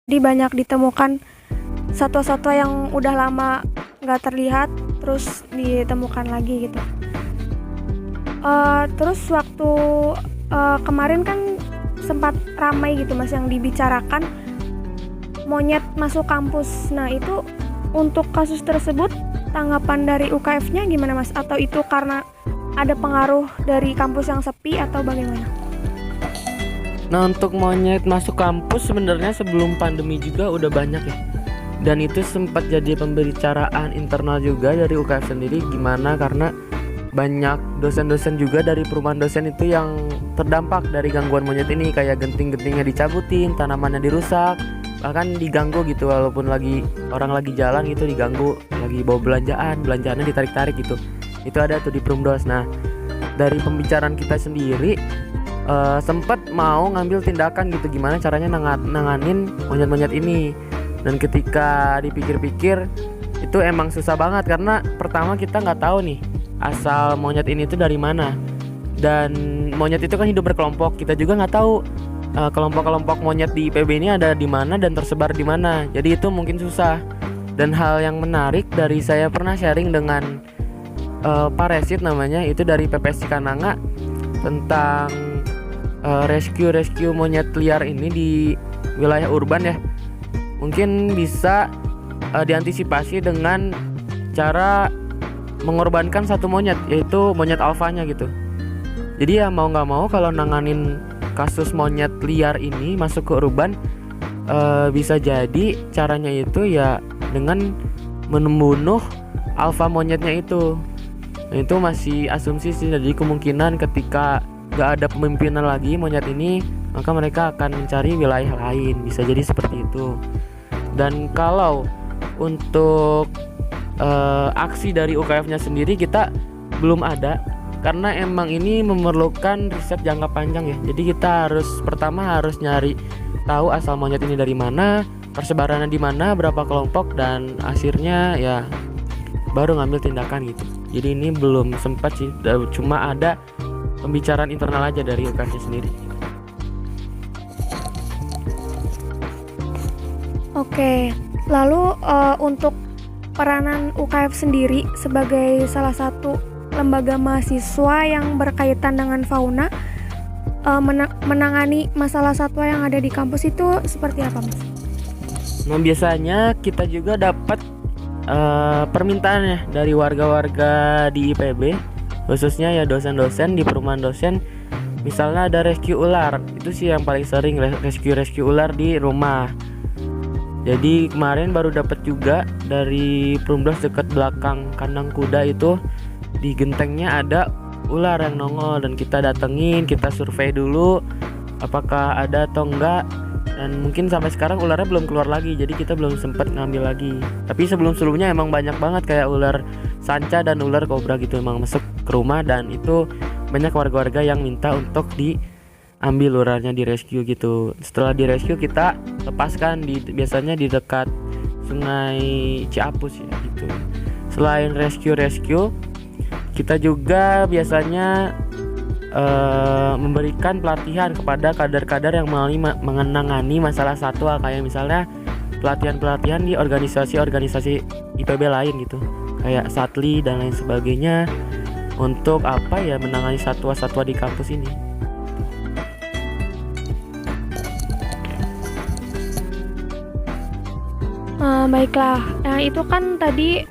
Jadi banyak ditemukan satwa-satwa yang udah lama nggak terlihat, terus ditemukan lagi gitu. Terus waktu kemarin kan sempat ramai gitu Mas yang dibicarakan monyet masuk kampus. Nah itu untuk kasus tersebut tanggapan dari UKF-nya gimana Mas? Atau itu karena ada pengaruh dari kampus yang sepi atau bagaimana? Nah, untuk monyet masuk kampus sebenarnya sebelum pandemi juga udah banyak ya. Dan itu sempat jadi pembicaraan internal juga dari UKF sendiri, gimana karena banyak dosen-dosen juga dari perumahan dosen itu yang terdampak dari gangguan monyet ini, kayak genting-gentingnya dicabutin, tanamannya dirusak, bahkan diganggu gitu walaupun orang lagi jalan gitu diganggu, lagi bawa belanjaannya ditarik-tarik gitu. Itu ada tuh di Prumdos. Nah, dari pembicaraan kita sendiri sempat mau ngambil tindakan gitu, gimana caranya nanganin monyet-monyet ini. Dan ketika dipikir-pikir itu emang susah banget karena pertama kita nggak tahu nih asal monyet ini tuh dari mana. Dan monyet itu kan hidup berkelompok, kita juga nggak tahu kelompok-kelompok monyet di IPB ini ada di mana dan tersebar di mana. Jadi itu mungkin susah. Dan hal yang menarik dari saya pernah sharing dengan Pak Resid namanya, itu dari PPS Cikananga, tentang rescue monyet liar ini di wilayah urban ya. Mungkin bisa diantisipasi dengan cara mengorbankan satu monyet, yaitu monyet alfanya gitu. Jadi ya mau nggak mau kalau nanganin kasus monyet liar ini masuk ke urban, bisa jadi caranya itu ya dengan membunuh alfa monyetnya itu. Nah, itu masih asumsi sih, jadi kemungkinan ketika nggak ada pemimpinan lagi monyet ini, maka mereka akan mencari wilayah lain, bisa jadi seperti itu. Dan kalau untuk aksi dari UKF-nya sendiri kita belum ada, karena emang ini memerlukan riset jangka panjang ya. Jadi kita pertama harus nyari tahu asal monyet ini dari mana, persebarannya di mana, berapa kelompok, dan akhirnya ya baru ngambil tindakan gitu. Jadi ini belum sempat sih, cuma ada pembicaraan internal aja dari UKF-nya sendiri. Oke, lalu untuk peranan UKF sendiri sebagai salah satu lembaga mahasiswa yang berkaitan dengan fauna, menangani masalah satwa yang ada di kampus itu seperti apa Mas? Nah, biasanya kita juga dapat permintaannya dari warga-warga di IPB, khususnya ya dosen-dosen di perumahan dosen. Misalnya ada rescue ular, itu sih yang paling sering, rescue ular di rumah. Jadi kemarin baru dapat juga dari Prumdos dekat belakang kandang kuda itu, di gentengnya ada ular yang nongol, dan kita datengin, kita survei dulu apakah ada atau enggak. Dan mungkin sampai sekarang ularnya belum keluar lagi, jadi kita belum sempat ngambil lagi. Tapi sebelumnya emang banyak banget kayak ular sanca dan ular kobra gitu emang masuk ke rumah, dan itu banyak warga-warga yang minta untuk diambil ularnya, di rescue gitu. Setelah di rescue kita lepaskan biasanya di dekat Sungai Ciapus ya gitu. Selain rescue, kita juga biasanya memberikan pelatihan kepada kader-kader yang mengenangani masalah satwa, kayak misalnya pelatihan di organisasi IPB lain gitu, kayak Satli dan lain sebagainya, untuk apa ya, menangani satwa-satwa di kampus ini. Baiklah, nah itu kan tadi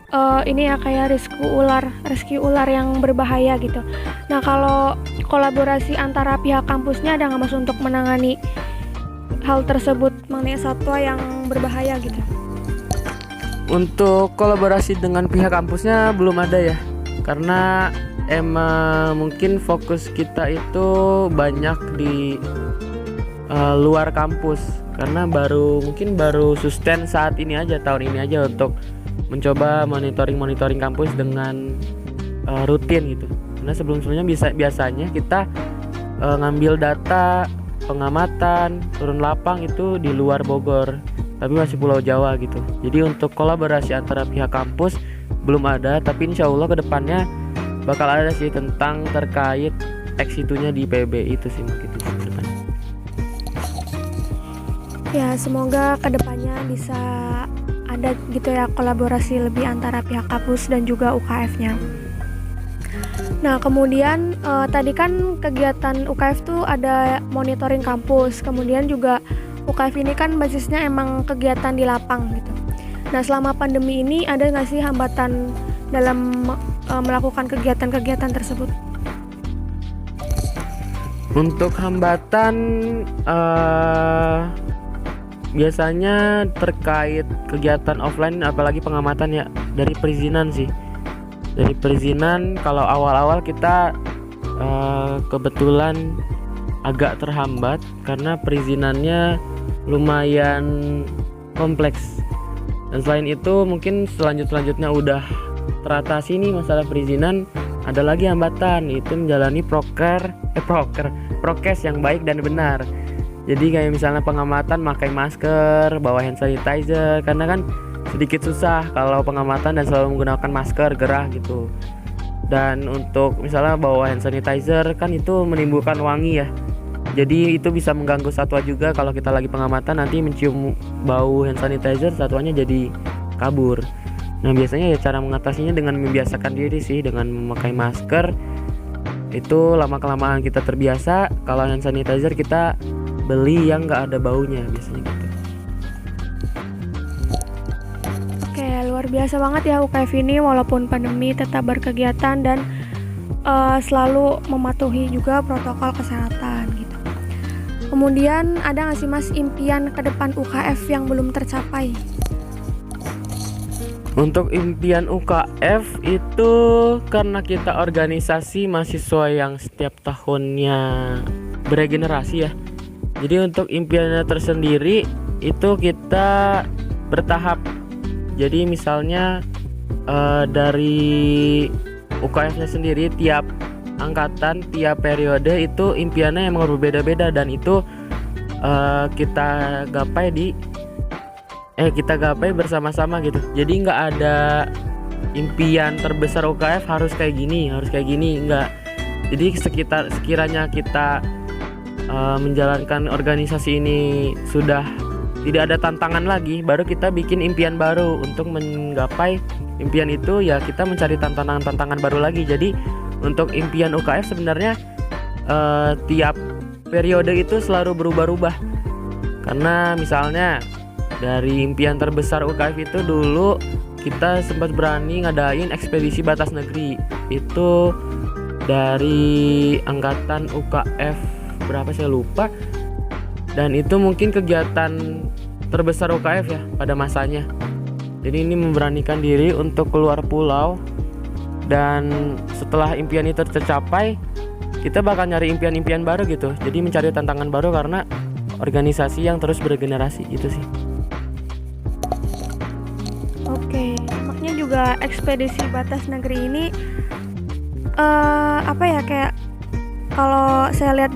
ini ya kayak rescue ular yang berbahaya gitu. Nah kalau kolaborasi antara pihak kampusnya ada nggak Mas untuk menangani hal tersebut mengenai satwa yang berbahaya gitu? Untuk kolaborasi dengan pihak kampusnya belum ada ya, karena emang mungkin fokus kita itu banyak di luar kampus, karena mungkin baru sustain saat ini aja, tahun ini aja, untuk mencoba monitoring kampus dengan rutin gitu. Karena sebelumnya biasanya kita ngambil data pengamatan turun lapang itu di luar Bogor, tapi masih Pulau Jawa gitu. Jadi untuk kolaborasi antara pihak kampus belum ada, tapi insya Allah kedepannya bakal ada sih tentang terkait ex situnya di PB itu sih mungkin. Ya, semoga kedepannya bisa ada gitu ya kolaborasi lebih antara pihak kampus dan juga UKF-nya. Nah, kemudian tadi kan kegiatan UKF tuh ada monitoring kampus, kemudian juga UKF ini kan basisnya emang kegiatan di lapang gitu. Nah, selama pandemi ini ada nggak sih hambatan dalam melakukan kegiatan-kegiatan tersebut? Untuk hambatan biasanya terkait kegiatan offline, apalagi pengamatan ya, dari perizinan sih. Dari perizinan, kalau awal-awal kita kebetulan agak terhambat karena perizinannya lumayan kompleks. Dan selain itu mungkin selanjutnya udah teratasi nih masalah perizinan, ada lagi hambatan, itu menjalani prokes yang baik dan benar. Jadi kayak misalnya pengamatan pakai masker, bawa hand sanitizer, karena kan sedikit susah kalau pengamatan dan selalu menggunakan masker gerah gitu. Dan untuk misalnya bawa hand sanitizer kan itu menimbulkan wangi ya. Jadi itu bisa mengganggu satwa juga. Kalau kita lagi pengamatan nanti mencium bau hand sanitizer, satwanya jadi kabur. Nah, biasanya ya cara mengatasinya dengan membiasakan diri sih, dengan memakai masker. Itu lama-kelamaan kita terbiasa. Kalau hand sanitizer kita beli yang nggak ada baunya biasanya gitu. Oke, luar biasa banget ya UKF ini, walaupun pandemi tetap berkegiatan dan selalu mematuhi juga protokol kesehatan gitu. Kemudian ada nggak sih Mas impian ke depan UKF yang belum tercapai? Untuk impian UKF itu karena kita organisasi mahasiswa yang setiap tahunnya beregenerasi ya. Jadi untuk impiannya tersendiri itu kita bertahap. Jadi misalnya dari UKF-nya sendiri tiap angkatan, tiap periode itu impiannya emang berbeda-beda, dan itu kita gapai bersama-sama gitu. Jadi nggak ada impian terbesar UKF harus kayak gini, nggak. Jadi sekiranya kita menjalankan organisasi ini sudah tidak ada tantangan lagi, baru kita bikin impian baru. Untuk menggapai impian itu ya kita mencari tantangan baru lagi. Jadi untuk impian UKF sebenarnya tiap periode itu selalu berubah-ubah. Karena misalnya dari impian terbesar UKF itu dulu kita sempat berani ngadain ekspedisi batas negeri. Itu dari angkatan UKF berapa saya lupa, dan itu mungkin kegiatan terbesar UKF ya pada masanya. Jadi ini memberanikan diri untuk keluar pulau, dan setelah impian itu tercapai kita bakal nyari impian-impian baru gitu. Jadi mencari tantangan baru karena organisasi yang terus bergenerasi itu sih. Oke, makanya juga ekspedisi batas negeri ini kayak kalau saya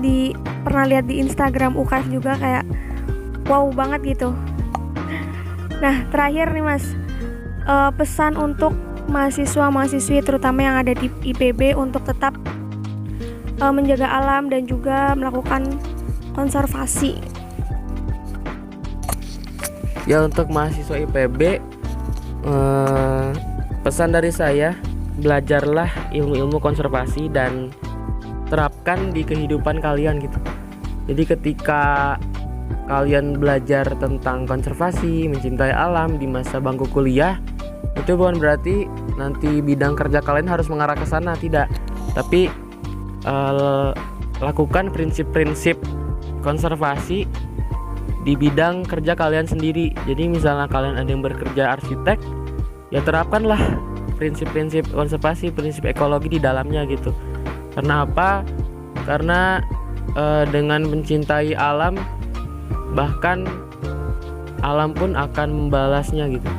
pernah lihat di Instagram UKF juga kayak wow banget gitu. Nah, terakhir nih Mas, pesan untuk mahasiswa-mahasiswi terutama yang ada di IPB untuk tetap menjaga alam dan juga melakukan konservasi. Ya, untuk mahasiswa IPB pesan dari saya, belajarlah ilmu-ilmu konservasi dan terapkan di kehidupan kalian gitu. Jadi ketika kalian belajar tentang konservasi, mencintai alam di masa bangku kuliah, itu bukan berarti nanti bidang kerja kalian harus mengarah ke sana, tidak. Tapi lakukan prinsip-prinsip konservasi di bidang kerja kalian sendiri. Jadi misalnya kalian ada yang bekerja arsitek, ya terapkanlah prinsip-prinsip konservasi, prinsip ekologi di dalamnya gitu. Karena apa? Karena dengan mencintai alam, bahkan alam pun akan membalasnya gitu.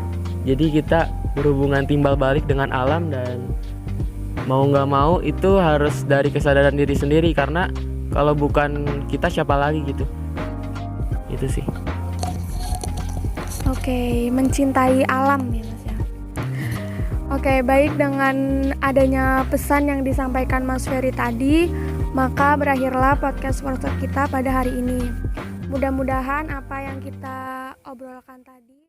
Jadi kita berhubungan timbal balik dengan alam, dan mau nggak mau itu harus dari kesadaran diri sendiri, karena kalau bukan kita siapa lagi gitu. Itu sih. Oke, mencintai alam ya Mas ya. Oke, baik, dengan adanya pesan yang disampaikan Mas Ferry tadi, maka berakhirlah podcast workshop kita pada hari ini. Mudah-mudahan apa yang kita obrolkan tadi